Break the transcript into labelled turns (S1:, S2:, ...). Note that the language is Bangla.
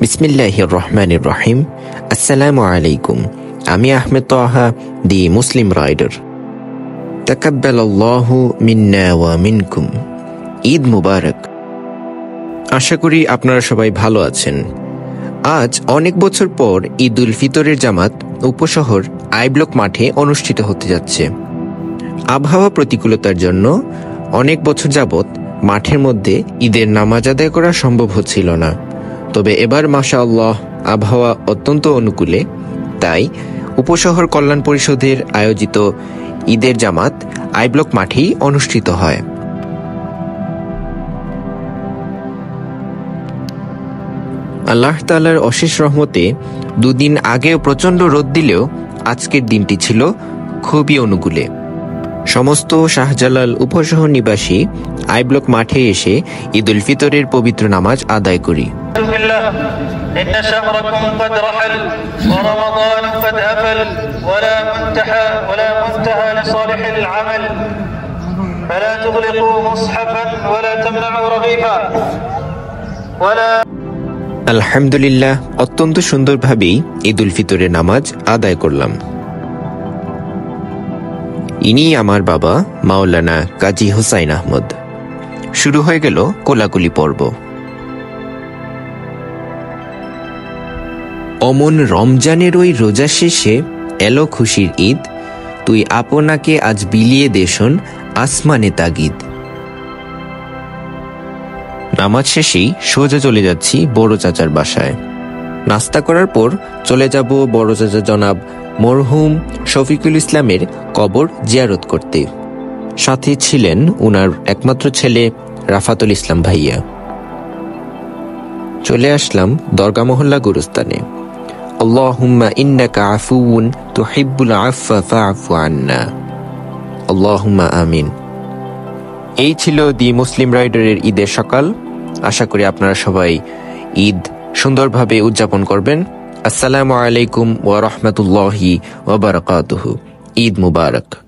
S1: বিসমিল্লাহির রহমানির রহিম। আসসালামু আলাইকুম। আমি আহমেদ তাহা, দি মুসলিম রাইডার। তাকাব্বালাল্লাহু মিন্না ওয়া মিনকুম। ঈদ মুবারক। আশা করি আপনারা সবাই ভালো আছেন। আজ অনেক বছর পর ঈদ উল ফিতরের জামাত উপশহর আই ব্লক মাঠে অনুষ্ঠিত হতে যাচ্ছে। আবহাওয়া প্রতিকূলতার জন্য অনেক বছর যাবৎ মাঠের মধ্যে ঈদের নামাজ আদায় করা সম্ভব হচ্ছিল না। তবে এবার মাশাআল্লাহ আবহাওয়া অত্যন্ত অনুকূলে, তাই উপশহর কল্যাণ পরিষদের আয়োজিত ঈদের জামাত আই ব্লক মাঠেই অনুষ্ঠিত হয়। আল্লাহ তাআলার অশেষ রহমতে দুদিন আগেও প্রচণ্ড রোদ দিলেও আজকের দিনটি ছিল খুবই অনুকূলে। সমস্ত শাহজালাল উপশহর নিবাসী আই ব্লক মাঠে এসে ঈদ উল ফিতরের পবিত্র নামাজ আদায় করি। আলহামদুলিল্লাহ, অত্যন্ত সুন্দরভাবেই ঈদ উল ফিতরের নামাজ আদায় করলাম। ইনি আমার বাবা মাওলানা কাজী হুসাইন আহমদ। শুরু হয়ে গেল কোলাকুলি পর্ব। অমন রমজানের ওই রোজা শেষে এলো খুশির ঈদ, তুই আপনাকে আজ বিলিয়ে দেশন আসমানে তাগিদ। নামাজ শেষেই সোজা চলে যাচ্ছি বড় চাচার বাসায়। নাস্তা করার পর চলে যাব বড় চাচা জনাব মরহুম শফিকুল ইসলামের কবর জিয়ারত করতে। সাথে ছিলেন উনার একমাত্র ছেলে রাফাতুল ইসলাম ভাইয়া। চলে আসলাম দরগা মহল্লা গুরুস্তানে। আল্লাহুম্মা ইন্নাকা আফুউন তুহিব্বুল আফওয়া ফা'ফু আন্না। আল্লাহুম্মা আমিন। এই ছিল দি মুসলিম রাইডারের ঈদের সকাল। আশা করি আপনারা সবাই ঈদ সুন্দরভাবে উদযাপন করবেন। আসসালামু আলাইকুম ওয়া রাহমাতুল্লাহি ওয়া বারাকাতুহু। ঈদ মুবারক।